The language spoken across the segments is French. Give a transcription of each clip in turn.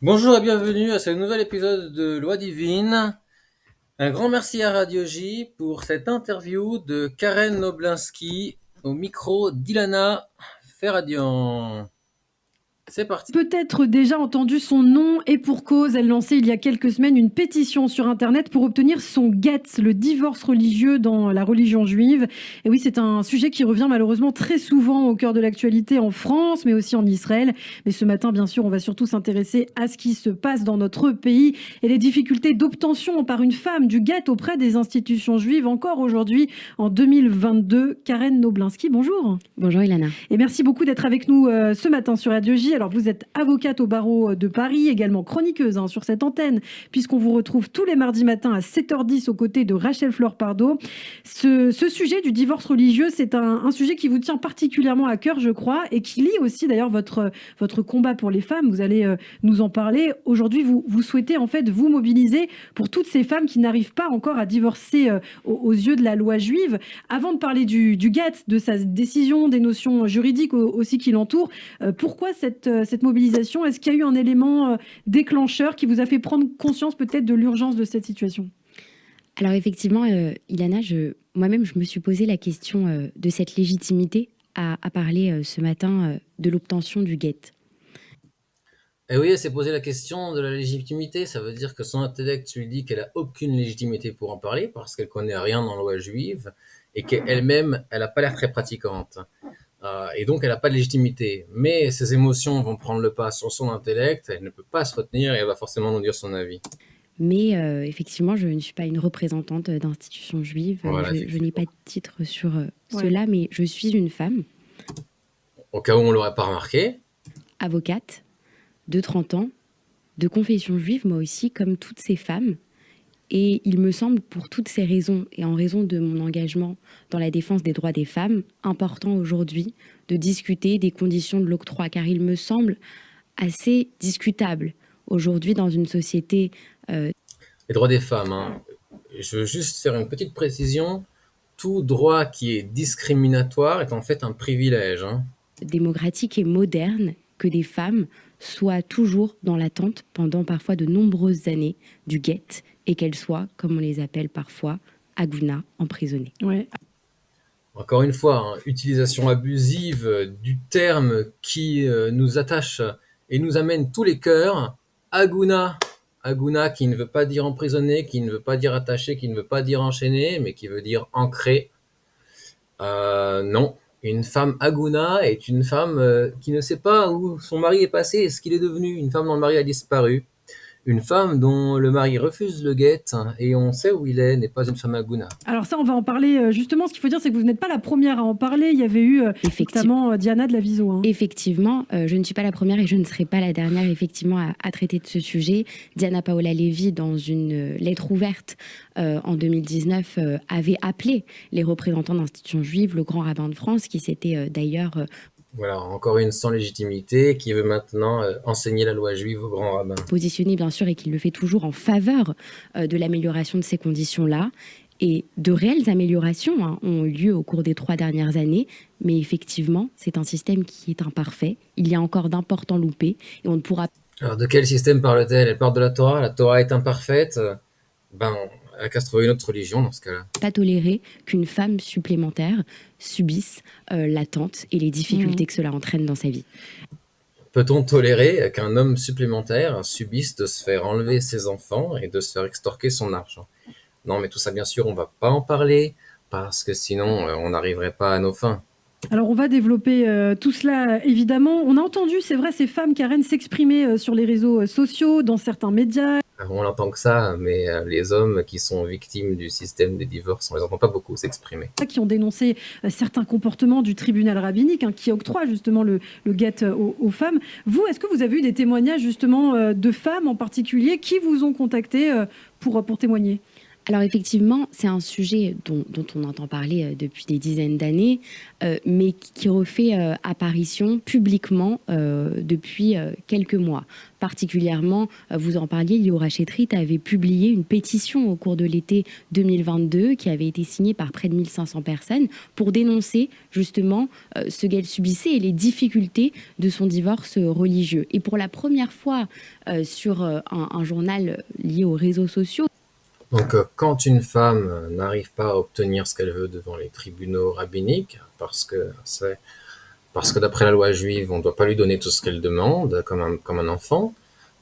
Bonjour et bienvenue à ce nouvel épisode de Loi Divine. Un grand merci à Radio J pour cette interview de Karen Noblinski au micro d'Ilana Ferradian. C'est parti. Peut-être déjà entendu son nom et pour cause, elle lançait il y a quelques semaines une pétition sur Internet pour obtenir son get, le divorce religieux dans la religion juive. Et oui, c'est un sujet qui revient malheureusement très souvent au cœur de l'actualité en France, mais aussi en Israël. Mais ce matin, bien sûr, on va surtout s'intéresser à ce qui se passe dans notre pays et les difficultés d'obtention par une femme du get auprès des institutions juives encore aujourd'hui en 2022. Karen Noblinski, bonjour. Bonjour Ilana. Et merci beaucoup d'être avec nous ce matin sur Radio J. Alors vous êtes avocate au barreau de Paris, également chroniqueuse sur cette antenne, puisqu'on vous retrouve tous les mardis matins à 7h10 aux côtés de Rachel Fleur-Pardo. Ce sujet du divorce religieux, c'est un sujet qui vous tient particulièrement à cœur, je crois, et qui lie aussi d'ailleurs votre combat pour les femmes. Vous allez nous en parler. Aujourd'hui, vous souhaitez en fait vous mobiliser pour toutes ces femmes qui n'arrivent pas encore à divorcer aux yeux de la loi juive. Avant de parler du get, de sa décision, des notions juridiques aussi qui l'entourent, pourquoi cette mobilisation? Est-ce qu'il y a eu un élément déclencheur qui vous a fait prendre conscience peut-être de l'urgence de cette situation? Alors effectivement, Ilana, moi-même, je me suis posé la question de cette légitimité à parler ce matin de l'obtention du get. Et oui, elle s'est posé la question de la légitimité. Ça veut dire que son intellect lui dit qu'elle a aucune légitimité pour en parler parce qu'elle connaît rien dans la loi juive et qu'elle-même, elle n'a pas l'air très pratiquante. Et donc, elle n'a pas de légitimité. Mais ses émotions vont prendre le pas sur son intellect, elle ne peut pas se retenir et elle va forcément nous dire son avis. Mais effectivement, je ne suis pas une représentante d'institutions juives. Voilà, Je n'ai pas de titre sur cela, mais je suis une femme. Au cas où on ne l'aurait pas remarqué. Avocate, de 30 ans, de confession juive, moi aussi, comme toutes ces femmes. Et il me semble, pour toutes ces raisons, et en raison de mon engagement dans la défense des droits des femmes, important aujourd'hui de discuter des conditions de l'octroi, car il me semble assez discutable aujourd'hui dans une société... Les droits des femmes, hein. Je veux juste faire une petite précision. Tout droit qui est discriminatoire est en fait un privilège. Démocratique et moderne, que des femmes soient toujours dans l'attente pendant parfois de nombreuses années du get, et qu'elles soient, comme on les appelle parfois, Aguna, emprisonnées. Ouais. Encore une fois, utilisation abusive du terme qui nous attache et nous amène tous les cœurs. Aguna. Aguna qui ne veut pas dire emprisonné, qui ne veut pas dire attaché, qui ne veut pas dire enchaîné, mais qui veut dire ancré. Non. Une femme Aguna est une femme qui ne sait pas où son mari est passé et ce qu'il est devenu. Une femme dont le mari a disparu. Une femme dont le mari refuse le guet et on sait où il est, n'est pas une femme Aguna. Alors ça, on va en parler justement. Ce qu'il faut dire, c'est que vous n'êtes pas la première à en parler. Il y avait eu notamment Diana de la Viso. Effectivement, je ne suis pas la première et je ne serai pas la dernière effectivement à traiter de ce sujet. Diana Paola Levi, dans une lettre ouverte en 2019, avait appelé les représentants d'institutions juives, le grand rabbin de France, qui s'était d'ailleurs... Voilà, encore une sans légitimité qui veut maintenant enseigner la loi juive au grand rabbin. Positionné bien sûr et qui le fait toujours en faveur de l'amélioration de ces conditions-là. Et de réelles améliorations ont eu lieu au cours des 3 dernières années, mais effectivement, c'est un système qui est imparfait. Il y a encore d'importants loupés et on ne pourra... Alors de quel système parle-t-elle? Elle parle de la Torah est imparfaite. Elle a qu'à se trouver une autre religion dans ce cas-là. Pas tolérer qu'une femme supplémentaire subisse l'attente et les difficultés que cela entraîne dans sa vie. Peut-on tolérer qu'un homme supplémentaire subisse de se faire enlever ses enfants et de se faire extorquer son argent? Non, mais tout ça, bien sûr, on ne va pas en parler parce que sinon, on n'arriverait pas à nos fins. Alors, on va développer tout cela, évidemment. On a entendu, c'est vrai, ces femmes, Karen, s'exprimer sur les réseaux sociaux, dans certains médias. On l'entend que ça, mais les hommes qui sont victimes du système des divorces, on les entend pas beaucoup s'exprimer. Qui ont dénoncé certains comportements du tribunal rabbinique, qui octroie justement le get aux femmes. Vous, est-ce que vous avez eu des témoignages justement de femmes en particulier qui vous ont contacté pour témoigner ? Alors effectivement, c'est un sujet dont on entend parler depuis des dizaines d'années, mais qui refait apparition publiquement depuis quelques mois. Particulièrement, vous en parliez, Liora Chetrit avait publié une pétition au cours de l'été 2022 qui avait été signée par près de 1500 personnes pour dénoncer justement ce qu'elle subissait et les difficultés de son divorce religieux. Et pour la première fois sur un journal lié aux réseaux sociaux, Donc, quand une femme n'arrive pas à obtenir ce qu'elle veut devant les tribunaux rabbiniques, parce que d'après la loi juive, on ne doit pas lui donner tout ce qu'elle demande comme un enfant,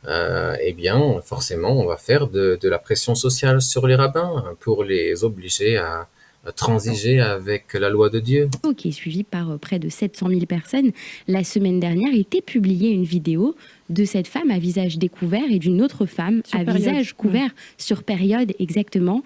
eh bien, forcément, on va faire de la pression sociale sur les rabbins pour les obliger à transiger avec la loi de Dieu. qui est suivi par près de 700 000 personnes, la semaine dernière était publiée une vidéo de cette femme à visage découvert et d'une autre femme Sur à période. visage couvert sur période exactement.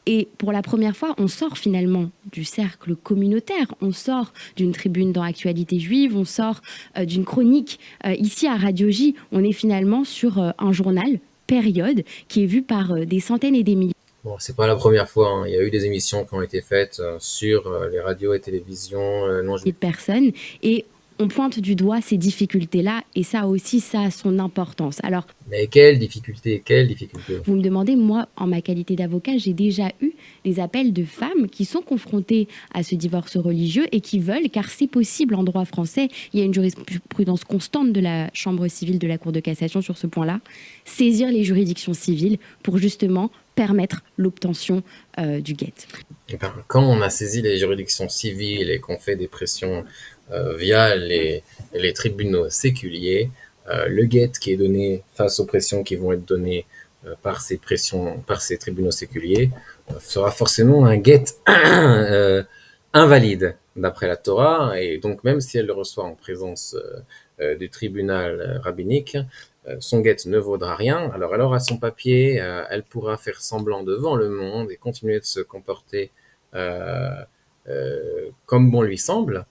Et pour la première fois, on sort finalement du cercle communautaire, on sort d'une tribune dans Actualité Juive, on sort d'une chronique. Ici à Radio J, on est finalement sur un journal, Période, qui est vu par des centaines et des milliers. Bon, c'est pas la première fois, hein. Il y a eu des émissions qui ont été faites sur les radios et télévisions non juives. De personnes et on pointe du doigt ces difficultés-là et ça aussi, ça a son importance. Alors, Mais quelle difficulté, quelle difficulté. vous me demandez, moi, en ma qualité d'avocat, j'ai déjà eu des appels de femmes qui sont confrontées à ce divorce religieux et qui veulent, car c'est possible en droit français, il y a une jurisprudence constante de la Chambre civile de la Cour de cassation sur ce point-là, saisir les juridictions civiles pour justement permettre l'obtention du guet. Eh ben, quand on a saisi les juridictions civiles et qu'on fait des pressions via les tribunaux séculiers, le guet qui est donné face aux pressions qui vont être données par ces tribunaux séculiers sera forcément un guet invalide d'après la Torah, et donc même si elle le reçoit en présence du tribunal rabbinique, son guet ne vaudra rien. Alors elle aura son papier, elle pourra faire semblant devant le monde et continuer de se comporter comme bon lui semble,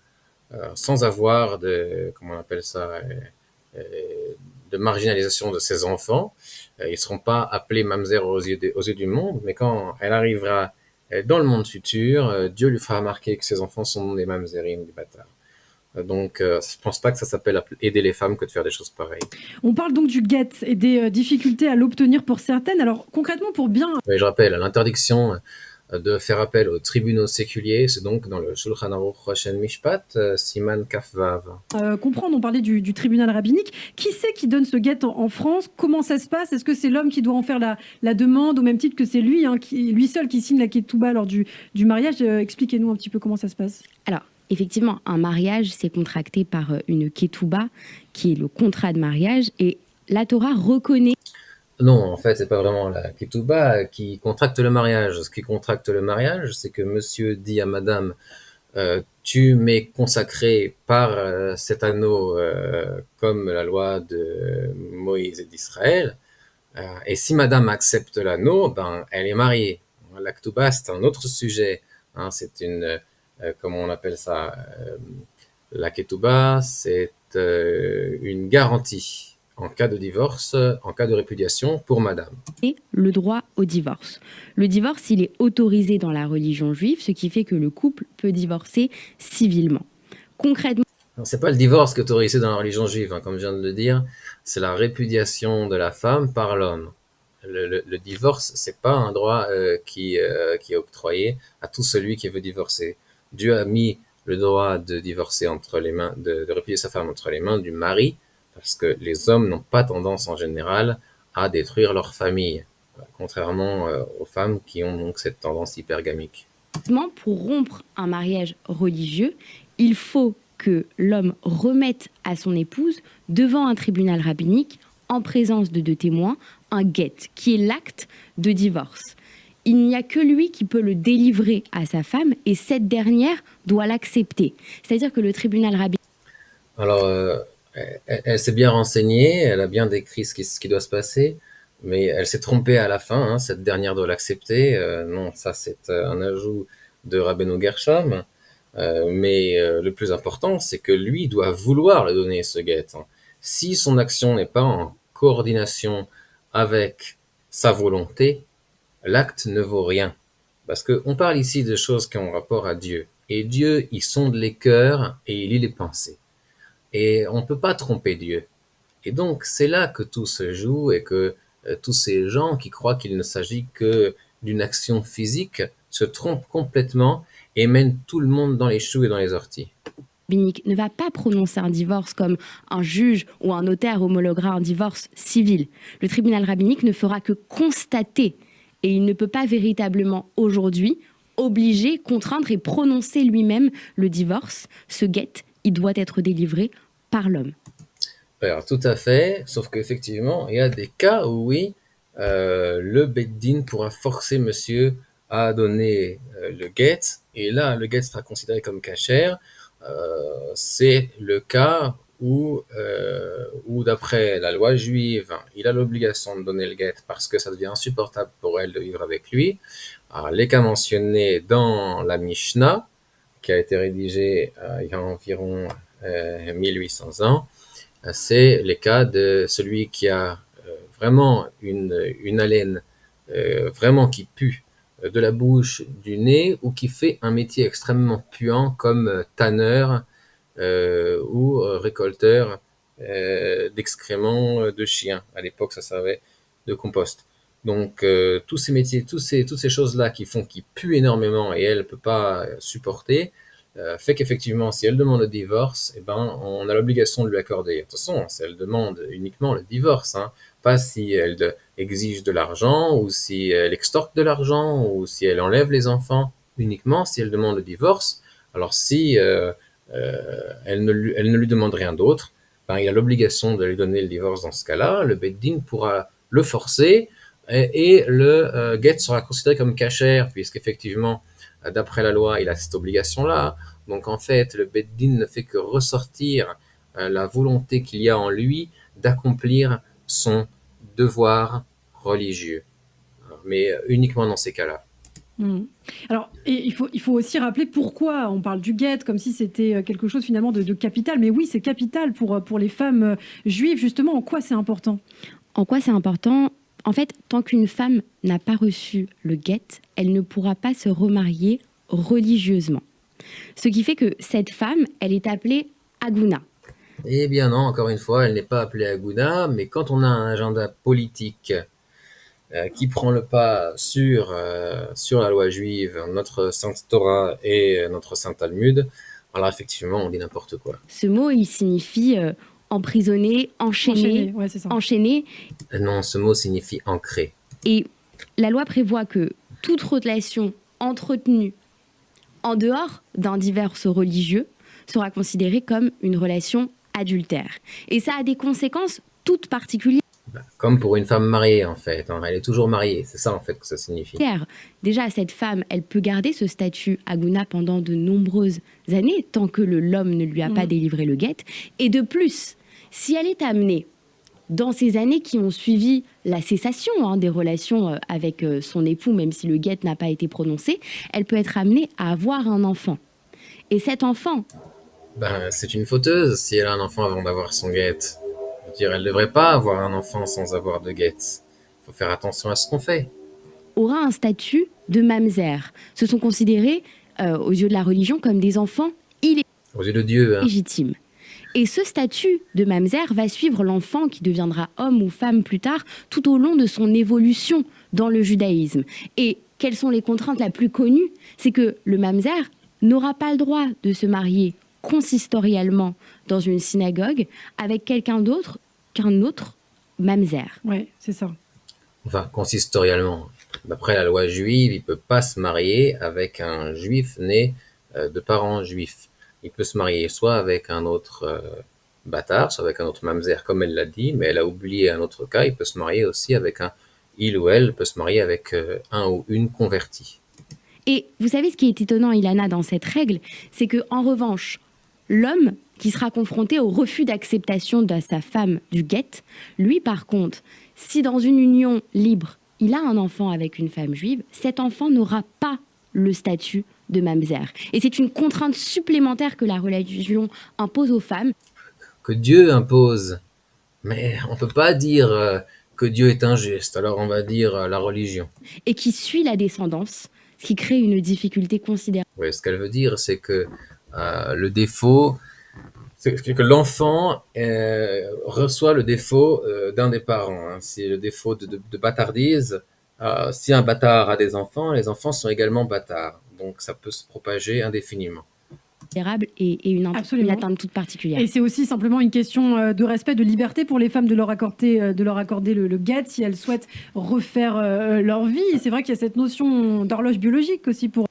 sans avoir comment on appelle ça, de marginalisation de ses enfants. Ils ne seront pas appelés mamzer aux yeux du monde, mais quand elle arrivera dans le monde futur, Dieu lui fera remarquer que ses enfants sont des mamzerim, des bâtards. Donc, je ne pense pas que ça s'appelle aider les femmes que de faire des choses pareilles. On parle donc du guet et des difficultés à l'obtenir pour certaines. Alors concrètement, pour bien... Oui, je rappelle, l'interdiction de faire appel aux tribunaux séculiers, c'est donc dans le Shulchan Aruch Rochen Mishpat, Siman Kaf Vav. comprendre, on parlait du tribunal rabbinique. Qui c'est qui donne ce guet en France? Comment ça se passe? Est-ce que c'est l'homme qui doit en faire la demande au même titre que c'est lui, lui seul qui signe la ketouba lors du mariage? Expliquez-nous un petit peu comment ça se passe. Alors, effectivement, un mariage, c'est contracté par une ketouba, qui est le contrat de mariage, et la Torah reconnaît... Non, en fait, c'est pas vraiment la ketouba qui contracte le mariage. Ce qui contracte le mariage, c'est que monsieur dit à madame, tu m'es consacré par cet anneau comme la loi de Moïse et d'Israël, et si madame accepte l'anneau, ben, elle est mariée. La ketouba, c'est un autre sujet, hein, c'est comment on appelle ça, la ketouba, c'est une garantie en cas de divorce, en cas de répudiation pour madame. Et le droit au divorce. Le divorce, il est autorisé dans la religion juive, ce qui fait que le couple peut divorcer civilement. Concrètement, c'est pas le divorce qui est autorisé dans la religion juive, hein, comme je viens de le dire, c'est la répudiation de la femme par l'homme. Le divorce, c'est pas un droit qui est octroyé à tout celui qui veut divorcer. Dieu a mis le droit de divorcer entre les mains, de répudier sa femme entre les mains du mari, parce que les hommes n'ont pas tendance en général à détruire leur famille, contrairement aux femmes qui ont donc cette tendance hypergamique. pour rompre un mariage religieux, il faut que l'homme remette à son épouse, devant un tribunal rabbinique, en présence de deux témoins, un guet, qui est l'acte de divorce. Il n'y a que lui qui peut le délivrer à sa femme, et cette dernière doit l'accepter. C'est-à-dire que le tribunal rabbinique... Alors, elle s'est bien renseignée, elle a bien décrit ce qui doit se passer, mais elle s'est trompée à la fin, hein, cette dernière doit l'accepter. Non, ça c'est un ajout de Rabbeinu Gershom, mais le plus important, c'est que lui doit vouloir le donner, ce guet. Si son action n'est pas en coordination avec sa volonté, l'acte ne vaut rien. Parce qu'on parle ici de choses qui ont rapport à Dieu. Et Dieu, il sonde les cœurs et il lit les pensées. Et on ne peut pas tromper Dieu. Et donc, c'est là que tout se joue et que tous ces gens qui croient qu'il ne s'agit que d'une action physique se trompent complètement et mènent tout le monde dans les choux et dans les orties. Rabbinique ne va pas prononcer un divorce comme un juge ou un notaire homologuera un divorce civil. Le tribunal rabbinique ne fera que constater et il ne peut pas véritablement aujourd'hui obliger, contraindre et prononcer lui-même le divorce. Ce guet, il doit être délivré par l'homme. Alors, tout à fait, sauf qu'effectivement, il y a des cas où oui, le Beit Din pourra forcer monsieur à donner le guet, et là, le guet sera considéré comme cachère. C'est le cas où d'après la loi juive, il a l'obligation de donner le guet parce que ça devient insupportable pour elle de vivre avec lui. Alors, les cas mentionnés dans la Mishnah, qui a été rédigée il y a environ 1800 ans, c'est les cas de celui qui a vraiment une haleine vraiment qui pue de la bouche, du nez, ou qui fait un métier extrêmement puant comme tanneur ou récolteur d'excréments de chiens. À l'époque, ça servait de compost. Donc tous ces métiers, toutes ces choses-là qui puent énormément et elle ne peut pas supporter, fait qu'effectivement, si elle demande le divorce, eh ben, on a l'obligation de lui accorder. Attention, si elle demande uniquement le divorce, hein, pas si elle exige de l'argent, ou si elle extorque de l'argent, ou si elle enlève les enfants, uniquement si elle demande le divorce. Alors si elle ne lui demande rien d'autre, ben, il a l'obligation de lui donner le divorce dans ce cas-là. Le Beit Din pourra le forcer, et le guet sera considéré comme cachère, puisqu'effectivement, d'après la loi, il a cette obligation-là. Donc en fait, le Beit Din ne fait que ressortir la volonté qu'il y a en lui d'accomplir son devoir religieux, mais uniquement dans ces cas-là. Alors, et il faut aussi rappeler pourquoi on parle du guet, comme si c'était quelque chose finalement de capital. Mais oui, c'est capital pour les femmes juives. Justement, en quoi c'est important? En quoi c'est important? En fait, tant qu'une femme n'a pas reçu le guet, elle ne pourra pas se remarier religieusement. Ce qui fait que cette femme, elle est appelée Aguna. Eh bien non, encore une fois, elle n'est pas appelée Aguna, mais quand on a un agenda politique qui prend le pas sur la loi juive, notre Sainte Torah et notre Saint Talmud, alors effectivement, on dit n'importe quoi. Ce mot, il signifie emprisonné, enchaîné, ouais, c'est ça. enchaîné. Non, ce mot signifie ancré. Et la loi prévoit que toute relation entretenue en dehors d'un divorce religieux sera considérée comme une relation adultère. Et ça a des conséquences toutes particulières. Comme pour une femme mariée, en fait. Hein. Elle est toujours mariée, c'est ça, en fait, que ça signifie. Déjà, cette femme, elle peut garder ce statut Aguna pendant de nombreuses années, tant que l'homme ne lui a pas délivré le guet. Et de plus, si elle est amenée, dans ces années qui ont suivi la cessation des relations avec son époux, même si le guet n'a pas été prononcé, elle peut être amenée à avoir un enfant. Et cet enfant... c'est une fauteuse si elle a un enfant avant d'avoir son guet. Je veux dire, elle ne devrait pas avoir un enfant sans avoir de guet. Il faut faire attention à ce qu'on fait. Aura un statut de mamzer. Ce sont considérés, aux yeux de la religion, comme des enfants aux yeux de Dieu, illégitimes. Et ce statut de mamzer va suivre l'enfant qui deviendra homme ou femme plus tard, tout au long de son évolution dans le judaïsme. Et quelles sont les contraintes la plus connues? C'est que le mamzer n'aura pas le droit de se marier consistorialement dans une synagogue avec quelqu'un d'autre qu'un autre mamzer. Oui, c'est ça. Enfin, consistorialement. D'après la loi juive, il ne peut pas se marier avec un juif né de parents juifs. Il peut se marier soit avec un autre bâtard, soit avec un autre mamzer, comme elle l'a dit, mais elle a oublié un autre cas. Il peut se marier aussi avec il ou elle peut se marier avec un ou une convertie. Et vous savez ce qui est étonnant, Ilana, dans cette règle, c'est que en revanche, l'homme qui sera confronté au refus d'acceptation de sa femme du guet, lui par contre, si dans une union libre, il a un enfant avec une femme juive, cet enfant n'aura pas le statut de mamzer. Et c'est une contrainte supplémentaire que la religion impose aux femmes. Que Dieu impose. Mais on ne peut pas dire que Dieu est injuste. Alors on va dire la religion. Et qui suit la descendance, ce qui crée une difficulté considérable. Oui, ce qu'elle veut dire, c'est que le défaut, c'est que l'enfant reçoit le défaut d'un des parents. Hein. C'est le défaut de bâtardise. Si un bâtard a des enfants, les enfants sont également bâtards. Donc ça peut se propager indéfiniment. Et une atteinte toute particulière. Et c'est aussi simplement une question de respect, de liberté pour les femmes de leur accorder le guet si elles souhaitent refaire leur vie. Et c'est vrai qu'il y a cette notion d'horloge biologique aussi pour...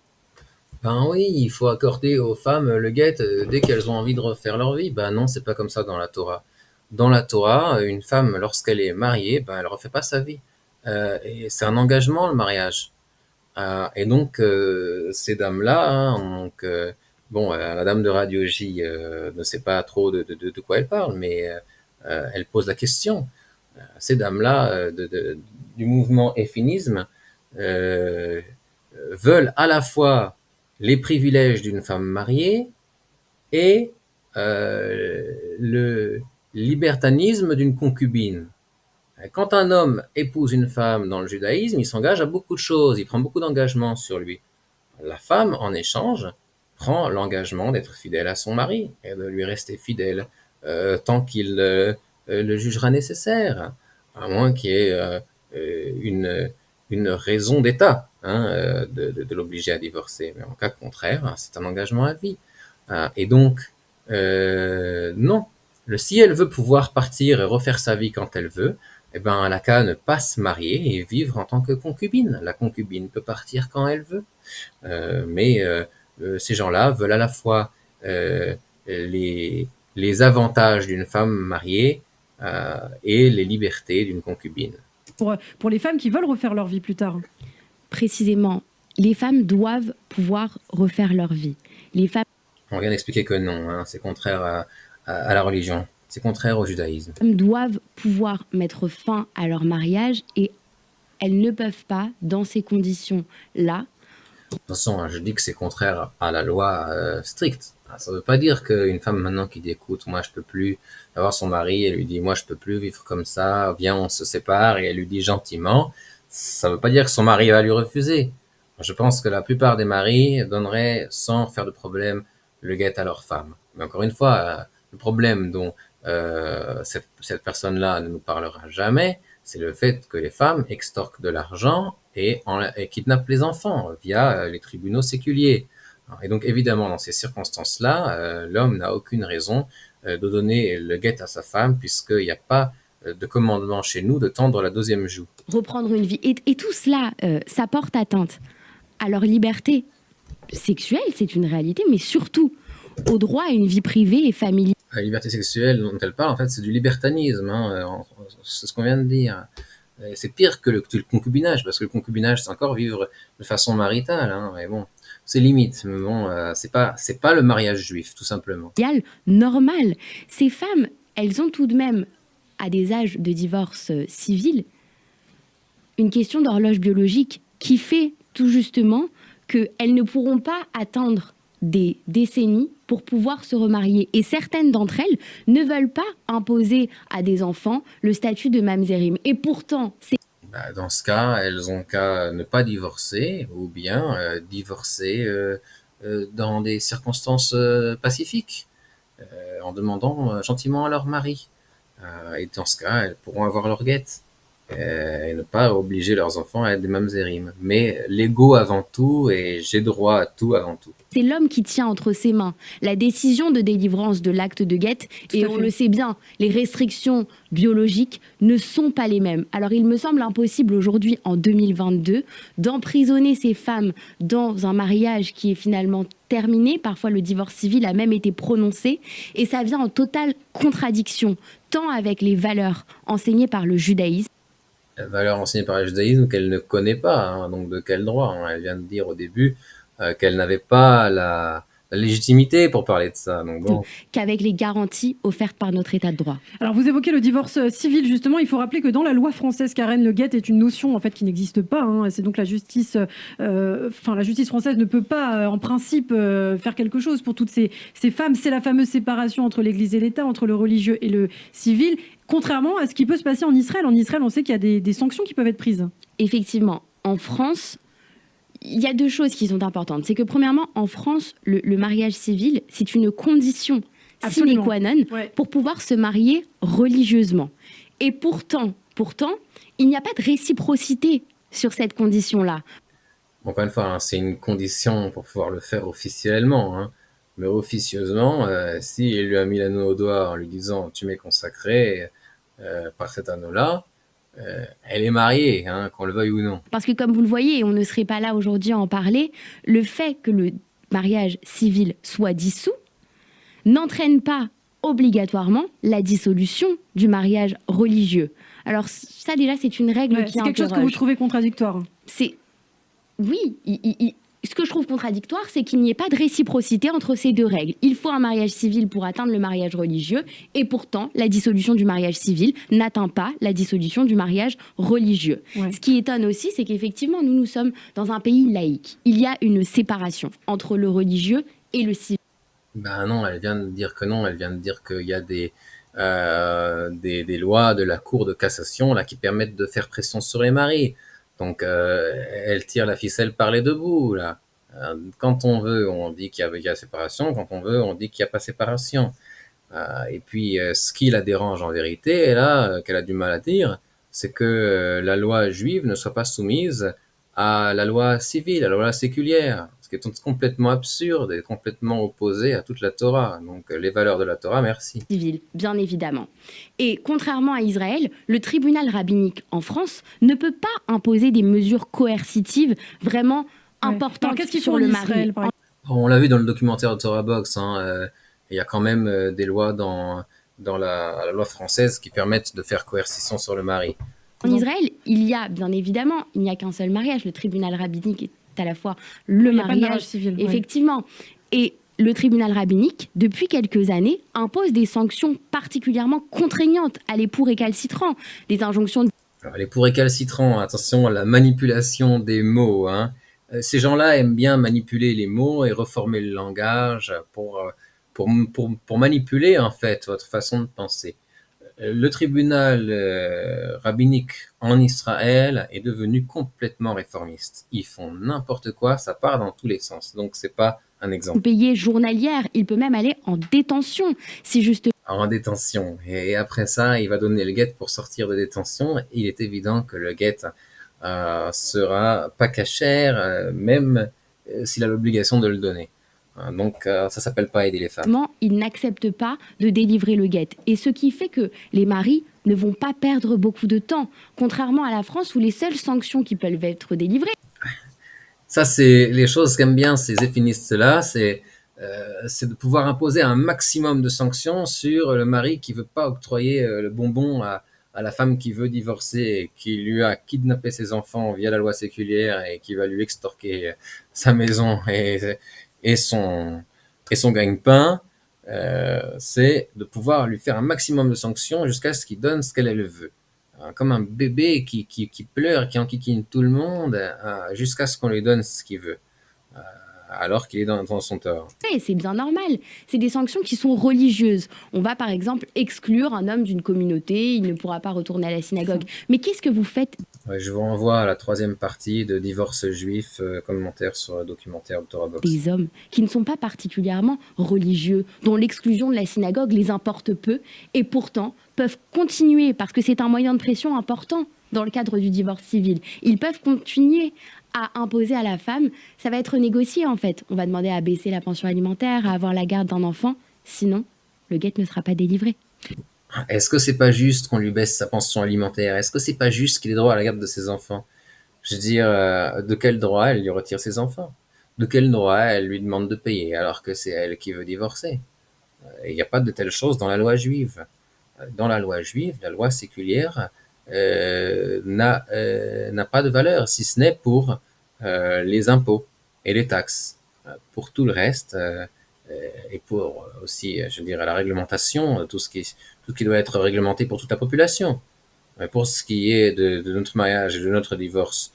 Ben oui, il faut accorder aux femmes le guet dès qu'elles ont envie de refaire leur vie. Ben non, c'est pas comme ça dans la Torah. Dans la Torah, une femme, lorsqu'elle est mariée, ben elle refait pas sa vie. Et c'est un engagement, le mariage. Et donc, ces dames-là, hein, donc, bon, la dame de Radio J ne sait pas trop de quoi elle parle, mais elle pose la question. Ces dames-là du mouvement efféminisme veulent à la fois les privilèges d'une femme mariée et le libertanisme d'une concubine. Quand un homme épouse une femme dans le judaïsme, il s'engage à beaucoup de choses, il prend beaucoup d'engagements sur lui. La femme, en échange, prend l'engagement d'être fidèle à son mari et de lui rester fidèle tant qu'il le jugera nécessaire, à moins qu'il y ait une raison d'État de l'obliger à divorcer. Mais en cas contraire, c'est un engagement à vie. Et donc, non. Si elle veut pouvoir partir et refaire sa vie quand elle veut, eh ben, elle n'a qu'à ne pas se marier et vivre en tant que concubine. La concubine peut partir quand elle veut. Mais ces gens-là veulent à la fois les avantages d'une femme mariée et les libertés d'une concubine. Pour les femmes qui veulent refaire leur vie plus tard. Précisément, les femmes doivent pouvoir refaire leur vie. Les femmes... On vient d'expliquer que non, hein, c'est contraire à la religion, c'est contraire au judaïsme. Les femmes doivent pouvoir mettre fin à leur mariage et elles ne peuvent pas, dans ces conditions-là... Attention, je dis que c'est contraire à la loi stricte. Ça ne veut pas dire qu'une femme maintenant qui dit écoute, moi je peux plus avoir son mari, elle lui dit moi je peux plus vivre comme ça, viens on se sépare, et elle lui dit gentiment, ça ne veut pas dire que son mari va lui refuser. Je pense que la plupart des maris donneraient sans faire de problème le guet à leur femme. Mais encore une fois, le problème dont cette personne-là ne nous parlera jamais, c'est le fait que les femmes extorquent de l'argent et kidnappent les enfants via les tribunaux séculiers. Et donc évidemment, dans ces circonstances-là, l'homme n'a aucune raison de donner le guet à sa femme, puisqu'il n'y a pas de commandement chez nous de tendre la deuxième joue. Reprendre une vie. Et tout cela, ça porte atteinte à leur liberté sexuelle, c'est une réalité, mais surtout au droit à une vie privée et familiale. La liberté sexuelle dont elle parle, en fait, c'est du libertanisme. Hein, c'est ce qu'on vient de dire. C'est pire que le concubinage, parce que le concubinage, c'est encore vivre de façon maritale. Hein, mais bon, c'est limite. Mais bon, c'est pas le mariage juif, tout simplement. Normal. Ces femmes, elles ont tout de même, à des âges de divorce civil, une question d'horloge biologique qui fait tout justement qu'elles ne pourront pas attendre des décennies pour pouvoir se remarier. Et certaines d'entre elles ne veulent pas imposer à des enfants le statut de mamzerim. Et pourtant, c'est... Dans ce cas, elles ont qu'à ne pas divorcer ou bien divorcer dans des circonstances pacifiques, en demandant gentiment à leur mari. Et dans ce cas, elles pourront avoir leur guette. Et ne pas obliger leurs enfants à être des mamzerim. Mais l'ego avant tout, et j'ai droit à tout avant tout. C'est l'homme qui tient entre ses mains la décision de délivrance de l'acte de guet. Et on le sait bien, les restrictions biologiques ne sont pas les mêmes. Alors il me semble impossible aujourd'hui, en 2022, d'emprisonner ces femmes dans un mariage qui est finalement terminé. Parfois le divorce civil a même été prononcé. Et ça vient en totale contradiction, tant avec les valeurs enseignées par le judaïsme. Valeurs enseignées par le judaïsme qu'elle ne connaît pas, hein, donc de quel droit, hein. Elle vient de dire au début qu'elle n'avait pas la légitimité pour parler de ça. Donc bon. Qu'avec les garanties offertes par notre état de droit. Alors vous évoquez le divorce civil, justement, il faut rappeler que dans la loi française, Karen, le guet est une notion en fait qui n'existe pas. Hein. C'est donc la justice française ne peut pas, en principe, faire quelque chose pour toutes ces femmes. C'est la fameuse séparation entre l'Église et l'État, entre le religieux et le civil. Contrairement à ce qui peut se passer en Israël. En Israël, on sait qu'il y a des sanctions qui peuvent être prises. Effectivement, en France, il y a deux choses qui sont importantes. C'est que premièrement, en France, le mariage civil, c'est une condition sine qua non pour pouvoir se marier religieusement. Et pourtant, il n'y a pas de réciprocité sur cette condition-là. Encore une fois, hein, c'est une condition pour pouvoir le faire officiellement. Hein. Mais officieusement, s'il lui a mis l'anneau au doigt en lui disant « tu m'es consacré par cet anneau-là », elle est mariée, hein, qu'on le veuille ou non. Parce que comme vous le voyez, et on ne serait pas là aujourd'hui à en parler, le fait que le mariage civil soit dissous n'entraîne pas obligatoirement la dissolution du mariage religieux. Alors ça déjà, c'est une règle qui c'est quelque chose que vous trouvez contradictoire. Oui, ce que je trouve contradictoire, c'est qu'il n'y ait pas de réciprocité entre ces deux règles. Il faut un mariage civil pour atteindre le mariage religieux, et pourtant, la dissolution du mariage civil n'atteint pas la dissolution du mariage religieux. Ouais. Ce qui étonne aussi, c'est qu'effectivement, nous sommes dans un pays laïque. Il y a une séparation entre le religieux et le civil. Ben non, elle vient de dire que non, elle vient de dire qu'il y a des lois de la Cour de cassation là, qui permettent de faire pression sur les maris. Donc, elle tire la ficelle par les deux bouts, là. Quand on veut, on dit qu'il y a séparation. Quand on veut, on dit qu'il n'y a pas séparation. Et puis, ce qui la dérange en vérité, et là, qu'elle a du mal à dire, c'est que la loi juive ne soit pas soumise à la loi civile, à la loi séculière, ce qui est complètement absurde et complètement opposé à toute la Torah. Donc, les valeurs de la Torah, merci. Civil, bien évidemment. Et contrairement à Israël, le tribunal rabbinique en France ne peut pas imposer des mesures coercitives vraiment importantes sur le mari. On l'a vu dans le documentaire de Torah Box, hein, il y a quand même des lois dans la loi française qui permettent de faire coercition sur le mari. En Israël, il y a bien évidemment, il n'y a qu'un seul mariage. Le tribunal rabbinique est à la fois le mariage civil, effectivement. Et le tribunal rabbinique, depuis quelques années, impose des sanctions particulièrement contraignantes à l'époux récalcitrant, des injonctions... Alors, l'époux récalcitrant, attention à la manipulation des mots. Hein. Ces gens-là aiment bien manipuler les mots et reformer le langage pour manipuler en fait votre façon de penser. Le tribunal rabbinique en Israël est devenu complètement réformiste. Ils font n'importe quoi, ça part dans tous les sens. Donc c'est pas un exemple. Payé journalière, il peut même aller en détention si juste. En détention. Et après ça, il va donner le guet pour sortir de détention. Il est évident que le guet sera pas cachère, même s'il a l'obligation de le donner. Donc, ça s'appelle pas aider les femmes. Ils n'acceptent pas de délivrer le guet. Et ce qui fait que les maris ne vont pas perdre beaucoup de temps, contrairement à la France où les seules sanctions qui peuvent être délivrées. Ça, c'est les choses qu'aiment bien ces efféministes-là, c'est de pouvoir imposer un maximum de sanctions sur le mari qui veut pas octroyer le bonbon à la femme qui veut divorcer et qui lui a kidnappé ses enfants via la loi séculière et qui va lui extorquer sa maison et son gagne-pain, c'est de pouvoir lui faire un maximum de sanctions jusqu'à ce qu'il donne ce qu'elle veut. Comme un bébé qui pleure, qui enquiquine tout le monde, jusqu'à ce qu'on lui donne ce qu'il veut, alors qu'il est dans son tort. Et c'est bien normal. C'est des sanctions qui sont religieuses. On va par exemple exclure un homme d'une communauté, il ne pourra pas retourner à la synagogue. Mais qu'est-ce que vous faites ? Ouais, je vous renvoie à la 3e partie de Divorce juif, commentaire sur le documentaire de Torah Box. Des hommes qui ne sont pas particulièrement religieux, dont l'exclusion de la synagogue les importe peu, et pourtant peuvent continuer, parce que c'est un moyen de pression important dans le cadre du divorce civil, ils peuvent continuer à imposer à la femme, ça va être négocié en fait. On va demander à baisser la pension alimentaire, à avoir la garde d'un enfant, sinon le guet ne sera pas délivré. Est-ce que c'est pas juste qu'on lui baisse sa pension alimentaire ? Est-ce que c'est pas juste qu'il ait droit à la garde de ses enfants ? Je veux dire, de quel droit elle lui retire ses enfants ? De quel droit elle lui demande de payer alors que c'est elle qui veut divorcer ? Il n'y a pas de telle chose dans la loi juive. Dans la loi juive, la loi séculière n'a pas de valeur, si ce n'est pour les impôts et les taxes. Pour tout le reste, et pour aussi, je dirais, la réglementation, tout ce qui doit être réglementé pour toute la population. Pour ce qui est de notre mariage et de notre divorce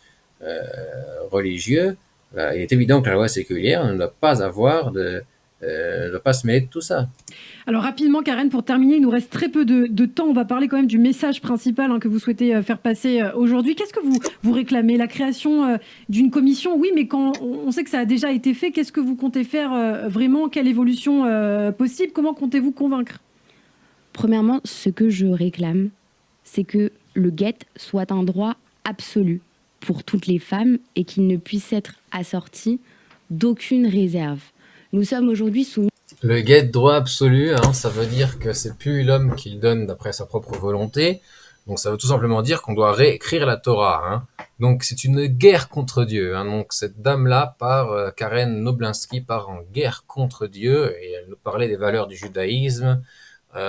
religieux, il est évident que la loi séculière ne doit pas ne doit pas se mêler de tout ça. Alors rapidement, Karen, pour terminer, il nous reste très peu de temps. On va parler quand même du message principal que vous souhaitez faire passer aujourd'hui. Qu'est-ce que vous réclamez? La création d'une commission? Oui, mais quand on sait que ça a déjà été fait, qu'est-ce que vous comptez faire vraiment? Quelle évolution possible? Comment comptez-vous convaincre? Premièrement, ce que je réclame, c'est que le guet soit un droit absolu pour toutes les femmes et qu'il ne puisse être assorti d'aucune réserve. Nous sommes aujourd'hui soumis... Le guet droit absolu, ça veut dire que c'est plus l'homme qui le donne d'après sa propre volonté. Donc ça veut tout simplement dire qu'on doit réécrire la Torah. Donc c'est une guerre contre Dieu. Donc cette dame-là, Karen Noblinski, part en guerre contre Dieu et elle nous parlait des valeurs du judaïsme.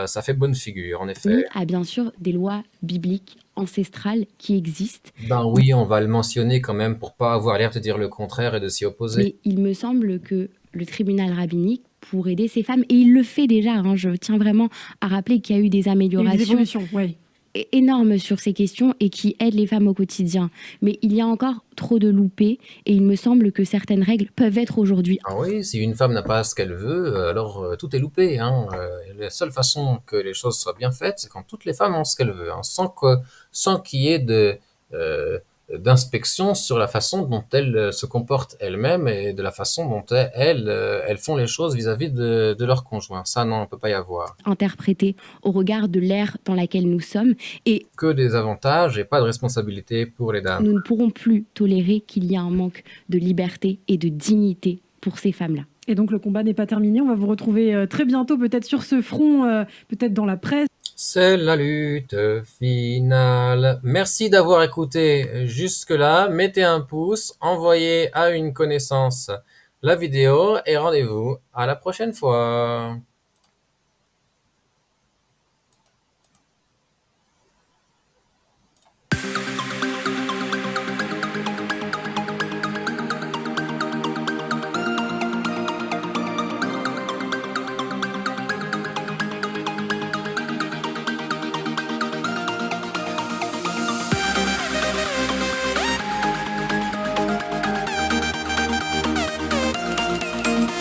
Ça fait bonne figure, en effet. à bien sûr des lois bibliques ancestrales qui existent. Ben oui, on va le mentionner quand même pour pas avoir l'air de dire le contraire et de s'y opposer. Mais il me semble que le tribunal rabbinique, pour aider ces femmes, et il le fait déjà, je tiens vraiment à rappeler qu'il y a eu des améliorations. Des évolutions, oui. Énorme sur ces questions et qui aident les femmes au quotidien. Mais il y a encore trop de loupés et il me semble que certaines règles peuvent être aujourd'hui. Ah oui, si une femme n'a pas ce qu'elle veut, alors tout est loupé. La seule façon que les choses soient bien faites, c'est quand toutes les femmes ont ce qu'elles veulent, sans qu'il y ait d'inspection sur la façon dont elles se comportent elles-mêmes et de la façon dont elles font les choses vis-à-vis de leur conjoint. Ça, non, on ne peut pas y avoir. Interprété au regard de l'ère dans laquelle nous sommes. Et que des avantages et pas de responsabilité pour les dames. Nous ne pourrons plus tolérer qu'il y ait un manque de liberté et de dignité pour ces femmes-là. Et donc le combat n'est pas terminé. On va vous retrouver très bientôt, peut-être sur ce front, peut-être dans la presse. C'est la lutte finale. Merci d'avoir écouté jusque-là. Mettez un pouce, envoyez à une connaissance la vidéo et rendez-vous à la prochaine fois.